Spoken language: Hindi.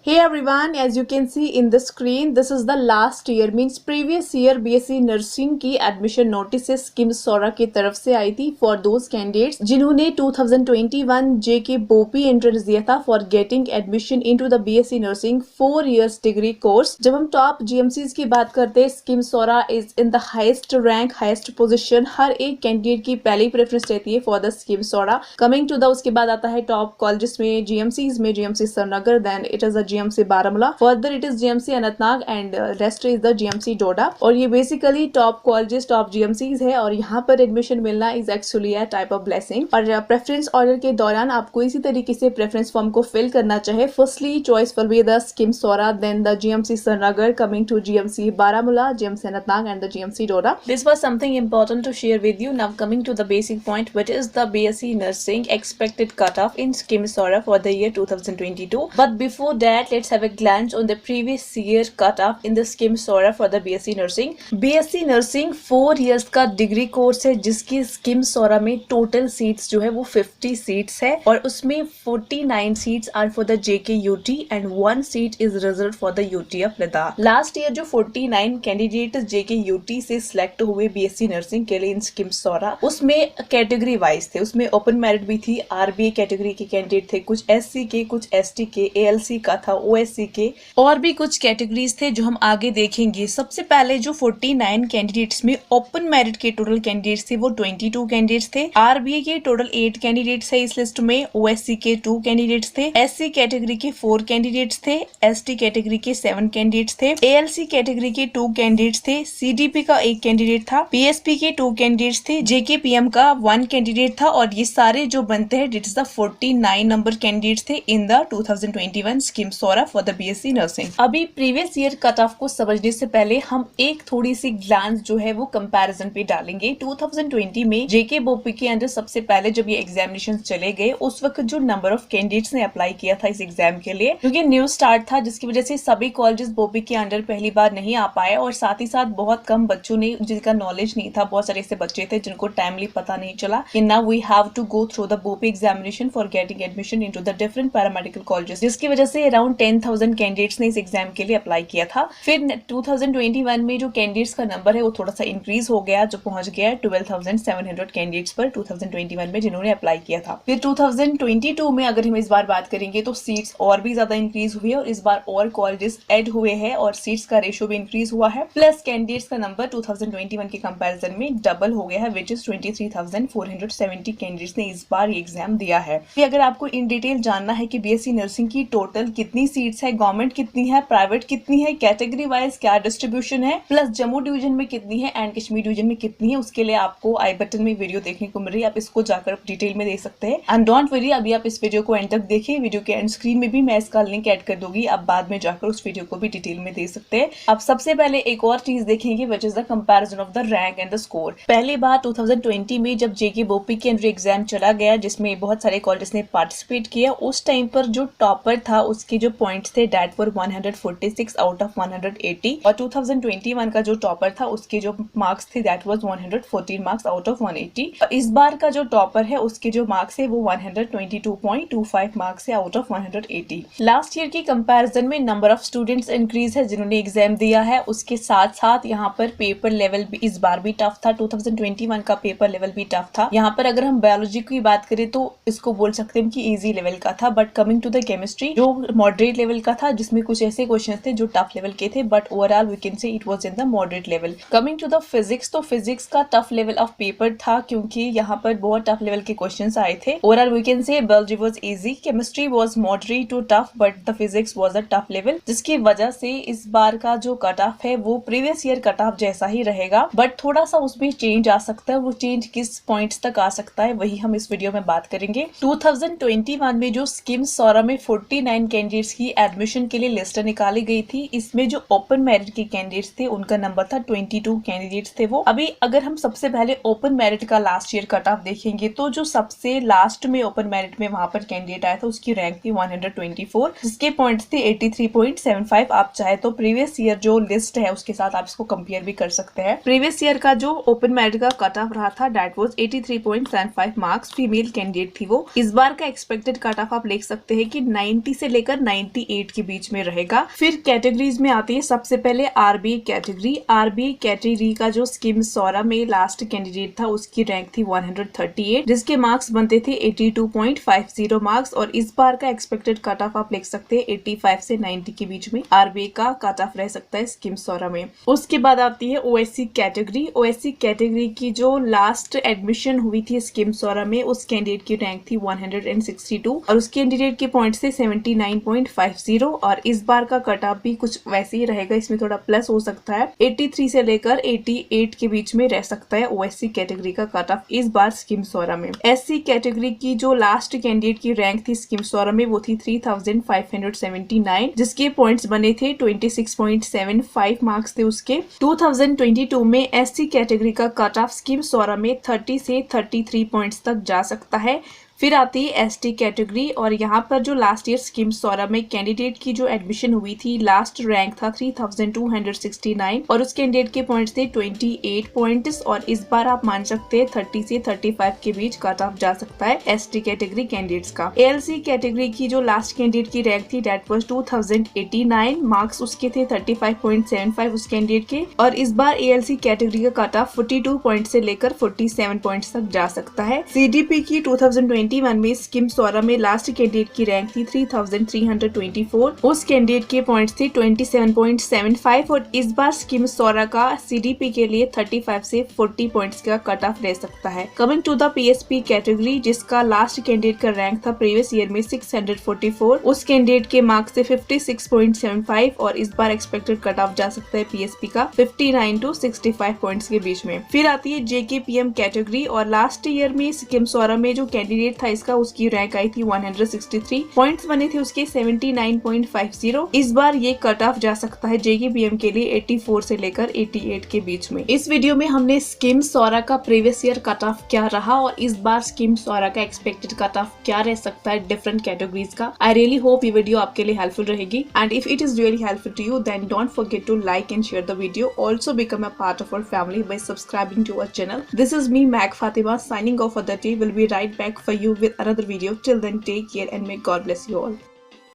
Hey everyone, as you can see in the screen, this is the last year means previous year BSc nursing की एडमिशन नोटिस स्कीम सौरा की तरफ से आई थी फॉर दोज कैंडिडेट्स जिन्होंने 2021 जेके बोपी एंट्रेंस दिया था for getting admission into the BSc nursing 4 years degree course. जब हम टॉप जीएमसीज की बात करते हैं, SKIMS Soura is in the highest rank, highest position. हर एक कैंडिडेट की पहली प्रेफरेंस रहती है for the scheme Soura. Coming to the उसके बाद आता है टॉप कॉलेजेस में जीएमसीज में GMC Srinagar, then it is GMC Baramulla, further it is GMC Anantnag and rest is the GMC डोडा। और ये basically top colleges, top GMCs है और यहाँ पर एडमिशन मिलना is actually a type of blessing. और प्रेफरेंस ऑर्डर के दौरान आपको इसी तरीके से प्रेफरेंस फॉर्म को फिल करना चाहे। Firstly choice will be the scheme SORA, then the GMC Srinagar, coming to GMC Baramulla, GMC Anantnag and the GMC Doda. This was something important to share with you. Now coming to the basic point, which is the BSc nursing expected cutoff in scheme SORA for the year 2022. But before that, let's have a glance on the previous year cutoff in the scheme SORA for the BSc nursing. BSc nursing 4 years का डिग्री कोर्स है जिसकी स्कीम SORA में टोटल सीट्स जो है वो 50 सीट्स है और उसमें 49 seats are for the JKUT and 1 seat is reserve for the UT of Ladakh. Last year जो 49 कैंडिडेट JKUT से सिलेक्ट हुए BSc नर्सिंग के लिए इन स्कीम SORA, उसमें कैटेगरी वाइज थे, उसमें ओपन मेरिट भी थी, RBA कैटेगरी के कैंडिडेट थे, कुछ SC के, कुछ ST के, ALC का था, OSC के, और भी कुछ कैटेगरीज थे जो हम आगे देखेंगे। सबसे पहले जो 49 कैंडिडेट्स में ओपन मेरिट के टोटल कैंडिडेट्स थे वो 22 कैंडिडेट्स थे। RBA के टोटल 8 कैंडिडेट्स है इस लिस्ट में, OSC के 2 कैंडिडेट्स थे, SC कैटेगरी के 4 कैंडिडेट्स थे, ST कैटेगरी के 7 कैंडिडेट्स थे, ALC कैटेगरी के 2 कैंडिडेट्स थे, CDP का 1 कैंडिडेट था, PSP के 2 कैंडिडेट्स थे, JKPM का 1 कैंडिडेट था और ये सारे जो बनते हैं it is the 49 number candidates थे in the 2021 SKIMS SORA for the BSc nursing. अभी प्रीवियस ईयर कट ऑफ को समझने से पहले हम एक थोड़ी सी ग्लांस जो है वो कंपैरिजन पे डालेंगे। 2020 में जेके बोपी के अंदर सबसे पहले जब ये एग्जामिनेशन चले गए उस वक्त जो नंबर ऑफ कैंडिडेट्स ने अप्लाई किया था इस एग्जाम के लिए, क्योंकि न्यू स्टार्ट था जिसकी वजह से सभी कॉलेजेस बोपी के अंडर पहली बार नहीं आ पाए और साथ ही साथ बहुत कम बच्चों ने जिनका नॉलेज नहीं था, बहुत सारे ऐसे बच्चे थे जिनको टाइमली पता नहीं चला कि now we have to go through the BOPEE examination for getting admission into the different paramedical colleges, जिसकी वजह से अराउंड 10,000 कैंडिडेट्स ने इस एग्जाम के लिए अप्लाई किया था। फिर 2021 में जो कैंडिडेट्स का नंबर है वो थोड़ा सा इंक्रीज हो गया, जो पहुंच गया 12,700 कैंडिडेट्स पर 2021 में जिन्होंने अप्लाई किया था। फिर 2022 में अगर हम इस बार बात करेंगे तो सीट्स और भी ज्यादा इंक्रीज हुई है और इस बार और कॉलेजेस ऐड हुए हैं और सीट्स का रेशियो भी इंक्रीज हुआ है, प्लस कैंडिडेट्स का नंबर 2021 के कंपैरिजन में डबल हो गया है, विच इज 23,470 कैंडिडेट्स ने इस बार ये एग्जाम दिया है। अगर आपको इन डिटेल जानना है कि BSc नर्सिंग की टोटल कितनी सीट्स है, गवर्नमेंट कितनी है, प्राइवेट कितनी है, कैटेगरी वाइज क्या डिस्ट्रीब्यूशन है, प्लस जम्मू डिवीजन में कितनी है एंड कश्मीर डिवीजन में कितनी है, उसके लिए आपको आई बटन में वीडियो देखने को मिल रही है, आप इसको जाकर डिटेल में देख सकते हैं। एंड डोंट वरी, अभी आप इस वीडियो को एंड तक देखिए, वीडियो के एंड स्क्रीन में भी मैं इसका लिंक ऐड कर दूंगी, आप बाद में जाकर उस वीडियो को भी डिटेल में देख सकते हैं। आप सबसे पहले एक और चीज देखेंगे which is the comparison of the rank and the score. पहली बार 2020 में जब जेके बोपी के अंदर एग्जाम चला गया जिसमें बहुत सारे कॉलेजेस ने पार्टिसिपेट किया, उस टाइम पर जो टॉपर था उसके जो पॉइंट्स थे दैट वर 146 आउट ऑफ 180 और 2021 का जो टॉपर था उसके जो मार्क्स थे that was 114 marks out of 180। इस बार का जो टॉपर है उसके जो मार्क्स है वो 122.25 मार्क्स है आउट ऑफ 180। लास्ट ईयर की कंपैरिजन में नंबर ऑफ स्टूडेंट्स इंक्रीज है जिन्होंने एग्जाम दिया है, उसके साथ साथ यहाँ पर पेपर लेवल भी इस बार भी टफ था। 2021 का पेपर लेवल भी टफ था। यहाँ पर अगर हम बायोलॉजी की बात करें तो इसको बोल सकते हैं कि इजी लेवल का था, but coming to the chemistry जो मॉडरेट लेवल का था जिसमें कुछ ऐसे क्वेश्चंस थे जो टफ लेवल के थे, but overall we can say it was in the moderate level. Coming to the physics, तो फिजिक्स का टफ लेवल ऑफ पेपर था क्योंकि यहाँ पर बहुत टफ लेवल के क्वेश्चंस आए थे। Overall we can say biology was easy, chemistry was moderate to tough, but the physics was a tough level, जिसकी वजह से इस बार का जो कट ऑफ है वो प्रीवियस ईयर कट ऑफ जैसा ही रहेगा, बट थोड़ा सा उसमें चेंज आ सकता है। वो चेंज किस पॉइंट्स तक आ सकता है वही हम इस वीडियो में बात करेंगे। 2021 में जो स्कीम SORA में 49 कैंडिडेट्स की एडमिशन के लिए लिस्ट निकाली गई थी, इसमें जो ओपन मेरिट के कैंडिडेट्स थे उनका नंबर था 22 कैंडिडेट्स थे वो। अभी अगर हम सबसे पहले ओपन मेरिट का लास्ट ईयर कट ऑफ देखेंगे तो जो सबसे लास्ट में ओपन मेरिट में वहां पर कैंडिडेट आया था उसकी रैंक थी 124, जिसके पॉइंट्स थे 83.75। आप चाहे तो प्रीवियस ईयर जो लिस्ट है उसके साथ आप इसको कंपेयर भी कर सकते हैं। प्रीवियस ईयर का जो ओपन मेरिट का कट ऑफ रहा था that was 83.75 marks, female candidate थी वो। इस बार का एक्सपेक्टेड कट ऑफ आप लिख सकते हैं कि 90 से लेकर 98 के बीच में रहेगा। फिर कैटेगरीज में आती है सबसे पहले आरबीआई कैटेगरी। आरबीआई कैटेगरी का जो स्कीम सौरा में लास्ट कैंडिडेट था उसकी रैंक थी 138, जिसके मार्क्स बनते थे 82.50 मार्क्स, और इस बार का एक्सपेक्टेड कट ऑफ आप लिख सकते हैं 85 से 90 के बीच में आरबीआई का कट ऑफ रह सकता है स्कीम सौरा में। उसके बाद आती है ओएससी कैटेगरी। ओएससी कैटेगरी की जो लास्ट एडमिशन हुई थी स्कीम सौरा में उस कैंडिडेट की रैंक थी 162 और उस कैंडिडेट के पॉइंट से 79.50, और इस बार का कट ऑफ भी कुछ वैसे ही रहेगा, इसमें थोड़ा प्लस हो सकता है, 83 से लेकर 88 के बीच में रह सकता है ओएससी कैटेगरी का कट ऑफ इस बार स्कीम सौरा में। एससी कैटेगरी की जो लास्ट कैंडिडेट की रैंक थी स्कीम सौरा में वो थी 3579, जिसके पॉइंट्स बने थे 26.75 मार्क्स थे उसके। 2022 में एससी कैटेगरी का कट ऑफ स्कीम सौरा में 30 से 33 पॉइंट्स तक जा सकता है। फिर आती है एसटी कैटेगरी, और यहाँ पर जो लास्ट ईयर स्कीम सौरा में कैंडिडेट की जो एडमिशन हुई थी लास्ट रैंक था 3269 और उस कैंडिडेट के पॉइंट्स थे 28 पॉइंट्स, और इस बार आप मान सकते हैं 30 से 35 के बीच कट ऑफ जा सकता है एसटी कैटेगरी कैंडिडेट्स का। एएलसी कैटेगरी की जो लास्ट कैंडिडेट की रैंक थी दैट वाज 2089, मार्क्स उसके थे 35.75 उस कैंडिडेट के, और इस बार एएलसी कैटेगरी का कट ऑफ 42 पॉइंट से लेकर 47 पॉइंट्स तक जा सकता है। सीडीपी की 2021 में स्कीम सौरा में लास्ट कैंडिडेट की रैंक थी 3324, उस कैंडिडेट के पॉइंट्स थे 27.75, और इस बार स्कीम सौरा का सीडीपी के लिए 35 से 40 पॉइंट्स का कट ऑफ रह सकता है। Coming to the PSP category, जिसका लास्ट कैंडिडेट का रैंक था प्रीवियस ईयर में 644, उस कैंडिडेट के मार्क्स से 56.75, और इस बार एक्सपेक्टेड कट ऑफ जा सकता है पीएसपी का 59 to 65 पॉइंट्स के बीच में। फिर आती है जेकेपीएम कैटेगरी, और लास्ट ईयर में स्कीम सौरा में जो कैंडिडेट था इसका उसकी रैंक आई थी 163, पॉइंट्स बने थे उसके 79.50। इस बार ये कट ऑफ जा सकता है जेकेपीएम के लिए 84 से लेकर 88 के बीच में। इस वीडियो में हमने स्कीम सौरा का प्रीवियस ईयर कट ऑफ क्या रहा और इस बार स्कीम सौरा का एक्सपेक्टेड कट ऑफ क्या रह सकता है डिफरेंट कैटेगरीज का। आई रियली होप ये वीडियो आपके लिए हेल्पफुल रहेगी, and if it is really helpful to you then don't forget to like and share the video. Also become a part of our family by subscribing to our channel. This is me, Mag Fatima, signing off for the day. We'll be right back for you with another video. Till then, take care and may God bless you all.